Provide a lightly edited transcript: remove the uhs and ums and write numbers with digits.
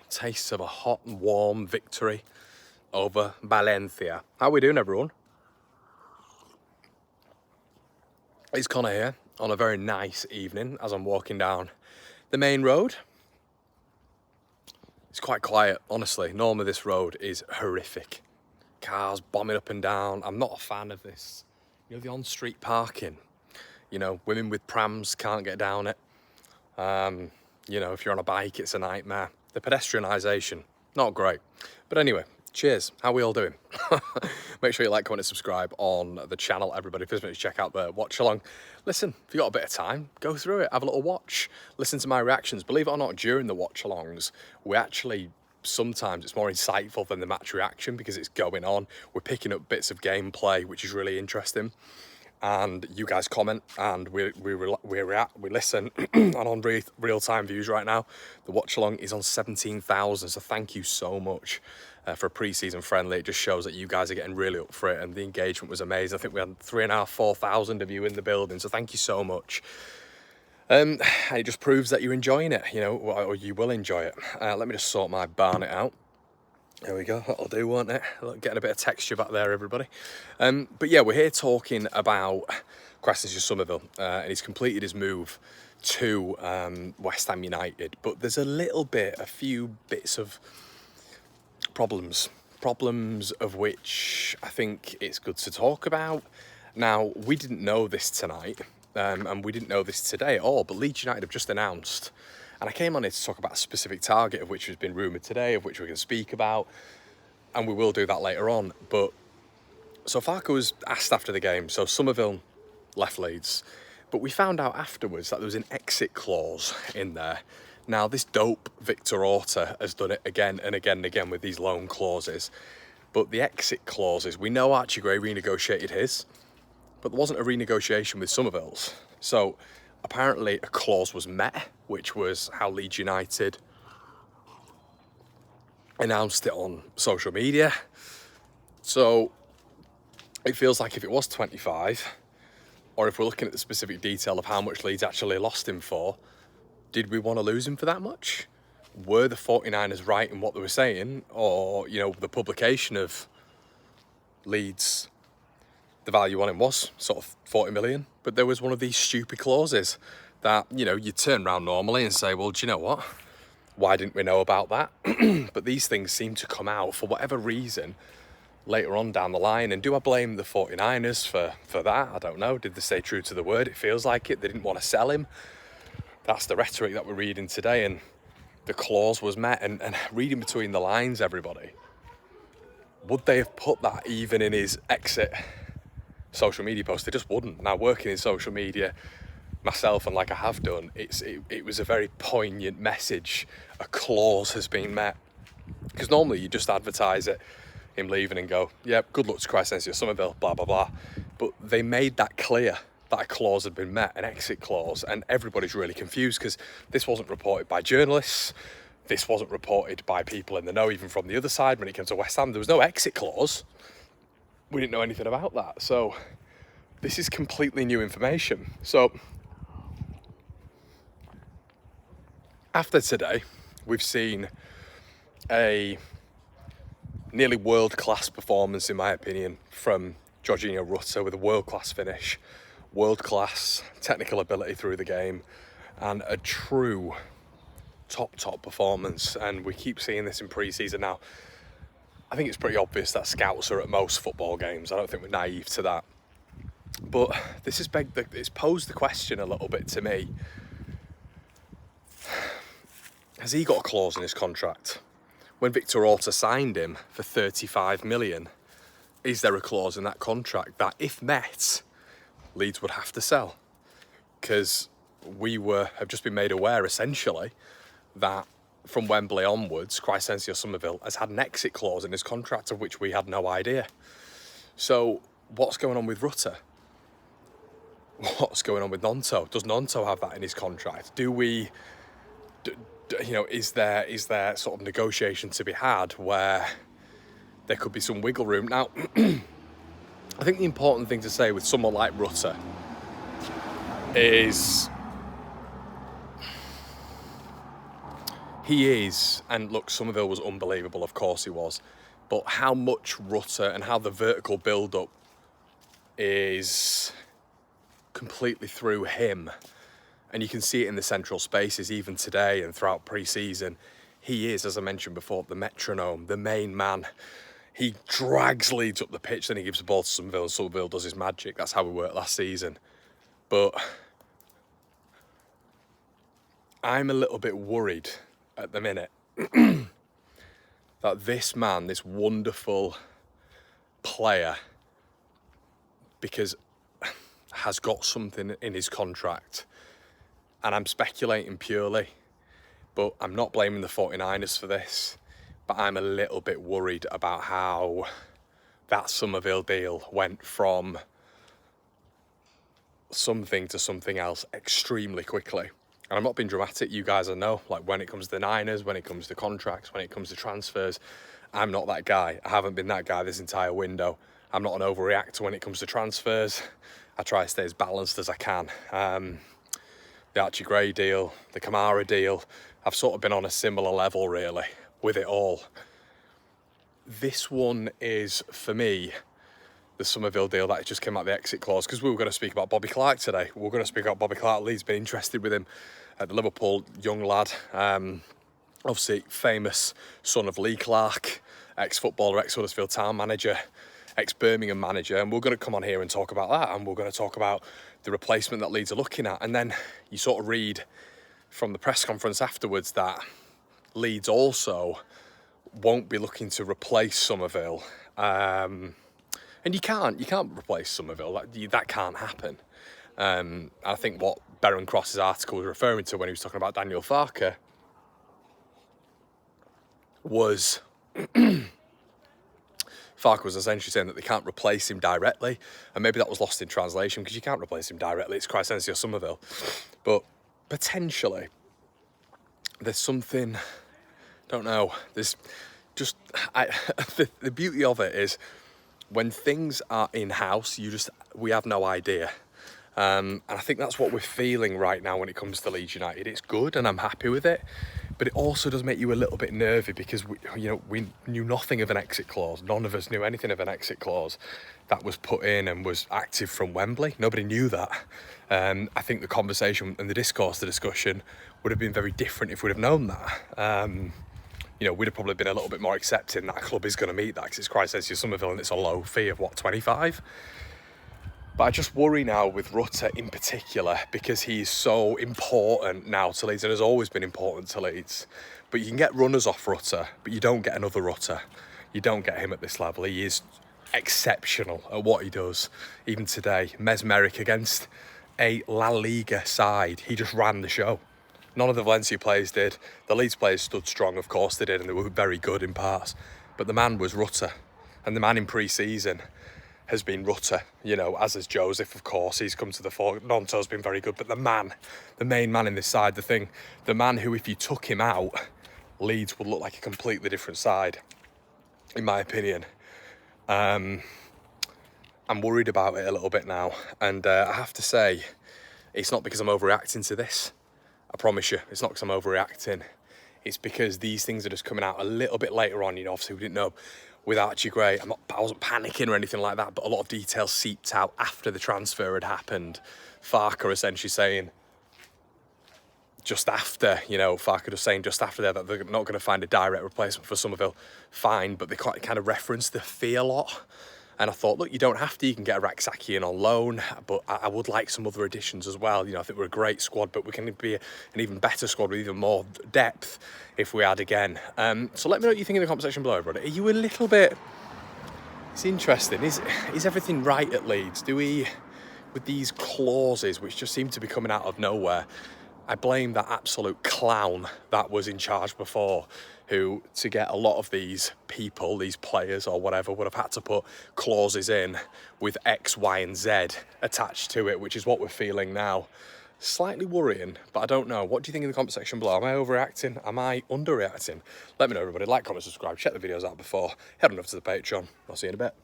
Taste of a hot and warm victory over Valencia. How are we doing, everyone? It's Connor here on a very nice evening as I'm walking down the main road. It's quite quiet, honestly. Normally this road is horrific. Cars bombing up and down. I'm not a fan of this. You know, the on-street parking. You know, women with prams can't get down it. You know, if you're on a bike, it's a nightmare. The pedestrianisation, not great. But anyway, cheers. How are we all doing? Make sure you like, comment, and subscribe on the channel, everybody. Please make sure you check out the watch along. Listen, if you've got a bit of time, go through it, have a little watch. Listen to my reactions. Believe it or not, during the watch alongs, we actually, sometimes it's more insightful than the match reaction because it's going on. We're picking up bits of gameplay, which is really interesting. And you guys comment and we react, we listen. And on real-time views right now, the watch along is on 17,000. So thank you so much for a pre-season friendly. It just shows that you guys are getting really up for it, and the engagement was amazing. I think we had 3,500, 4,000 of you in the building. So thank you so much. And it just proves that you're enjoying it, you know, or you will enjoy it. Let me just sort my barnet out. There we go, that'll do, won't it? Getting a bit of texture back there, everybody. But yeah, we're here talking about Somerville, and he's completed his move to West Ham United. But there's a few bits of problems of which I think it's good to talk about. Now, we didn't know this tonight, and we didn't know this today at all, but Leeds United have just announced. And I came on here to talk about a specific target of which has been rumoured today, of which we can speak about, and we will do that later on. But so Farke was asked after the game, so Somerville left Leeds, but we found out afterwards that there was an exit clause in there. Now, this dope Victor Rutter has done it again and again and again with these loan clauses, but the exit clauses, we know Archie Gray renegotiated his, but there wasn't a renegotiation with Somerville's. So apparently a clause was met, which was how Leeds United announced it on social media. So it feels like if it was 25, or if we're looking at the specific detail of how much Leeds actually lost him for, did we want to lose him for that much? Were the 49ers right in what they were saying? Or, you know, the publication of Leeds, the value on him was sort of 40 million, but there was one of these stupid clauses that, you know, you turn around normally and say, well, do you know what? Why didn't we know about that? But these things seem to come out for whatever reason later on down the line. And do I blame the 49ers for that? I don't know. Did they stay true to the word? It feels like it. They didn't want to sell him. That's the rhetoric that we're reading today. And the clause was met. And reading between the lines, everybody, would they have put that even in his exit social media post? They just wouldn't. Now, working in social media myself, and like I have done, it was a very poignant message. A clause has been met, because normally you just advertise it, him leaving, and go, yeah, good luck to Somerville, blah blah blah. But they made that clear that a clause had been met, an exit clause, and everybody's really confused because this wasn't reported by journalists, this wasn't reported by people in the know, even from the other side. When it came to West Ham, there was no exit clause. We didn't know anything about that. So this is completely new information. So after today, we've seen a nearly world-class performance, in my opinion, from Jorginho Rutter, with a world-class finish, world-class technical ability through the game, and a true top performance. And we keep seeing this in pre-season now. I think it's pretty obvious that scouts are at most football games. I don't think we're naive to that. But this has it's posed the question a little bit to me. Has he got a clause in his contract? When Victor Rutter signed him for 35 million, is there a clause in that contract that, if met, Leeds would have to sell? Because have just been made aware, essentially, that from Wembley onwards, Somerville has had an exit clause in his contract of which we had no idea. So what's going on with Rutter? What's going on with Nonto? Does Nonto have that in his contract? Is there sort of negotiation to be had where there could be some wiggle room? Now, I think the important thing to say with someone like Rutter is he is, and look, Summerville was unbelievable, of course he was, but how much Rutter and how the vertical build-up is completely through him, and you can see it in the central spaces even today and throughout pre-season. He is, as I mentioned before, the metronome, the main man. He drags Leeds up the pitch, then he gives the ball to Somerville, and Somerville does his magic. That's how we worked last season. But I'm a little bit worried at the minute that this man, this wonderful player, because has got something in his contract, and I'm speculating purely, but I'm not blaming the 49ers for this, but I'm a little bit worried about how that Somerville deal went from something to something else extremely quickly. And I'm not being dramatic, you guys, I know, like when it comes to the Niners, when it comes to contracts, when it comes to transfers, I'm not that guy. I haven't been that guy this entire window. I'm not an overreactor when it comes to transfers. I try to stay as balanced as I can. The Archie Gray deal, the Kamara deal, I've sort of been on a similar level really with it all. This one is, for me, the Somerville deal that just came out the exit clause, because we were going to speak about Bobby Clark today. We were going to speak about Bobby Clark. Leeds been interested with him, the Liverpool young lad. Obviously, famous son of Lee Clark, ex-footballer, ex-Huddersfield Town manager, ex-Birmingham manager. And we're going to come on here and talk about that. And we're going to talk about the replacement that Leeds are looking at. And then you sort of read from the press conference afterwards that Leeds also won't be looking to replace Somerville. And you can't replace Somerville. That can't happen. I think what Baron Cross's article was referring to when he was talking about Daniel Farke was Farke was essentially saying that they can't replace him directly, and maybe that was lost in translation because you can't replace him directly. It's Crysensi or Somerville, but potentially there's something. Don't know. There's just the beauty of it is, when things are in-house, we have no idea. And I think that's what we're feeling right now when it comes to Leeds United. It's good and I'm happy with it, but it also does make you a little bit nervy because we knew nothing of an exit clause. None of us knew anything of an exit clause that was put in and was active from Wembley. Nobody knew that. I think the conversation and the discussion would have been very different if we'd have known that. We'd have probably been a little bit more accepting that a club is going to meet that because it's Crysensi Somerville and it's a low fee of 25. But I just worry now with Rutter in particular because he's so important now to Leeds and has always been important to Leeds. But you can get runners off Rutter, but you don't get another Rutter. You don't get him at this level. He is exceptional at what he does. Even today, mesmeric against a La Liga side. He just ran the show. None of the Valencia players did. The Leeds players stood strong, of course they did, and they were very good in parts. But the man was Rutter. And the man in pre-season has been Rutter, as has Joseph, of course. He's come to the fore. Nonto's been very good. But the main man in this side, the man who, if you took him out, Leeds would look like a completely different side, in my opinion. I'm worried about it a little bit now. And I have to say, it's not because I'm overreacting to this. I promise you, it's not because I'm overreacting. It's because these things are just coming out a little bit later on. Obviously we didn't know with Archie Gray. I wasn't panicking or anything like that, but a lot of details seeped out after the transfer had happened. Farke essentially saying just after, Farke was saying just after that they're not going to find a direct replacement for Somerville. Fine, but they kind of referenced the fee a lot. And I thought, look, you don't have to. You can get a Raksaki in on loan, but I would like some other additions as well. I think we're a great squad, but we can be an even better squad with even more depth if we add again. So let me know what you think in the comment section below, brother. Are you a little bit... It's interesting. Is everything right at Leeds? Do we, with these clauses, which just seem to be coming out of nowhere, I blame that absolute clown that was in charge before, who, to get a lot of these people, these players or whatever, would have had to put clauses in with X, Y and Z attached to it, which is what we're feeling now. Slightly worrying, but I don't know. What do you think in the comment section below? Am I overreacting? Am I underreacting? Let me know, everybody. Like, comment, subscribe, check the videos out before. Head on over to the Patreon. I'll see you in a bit.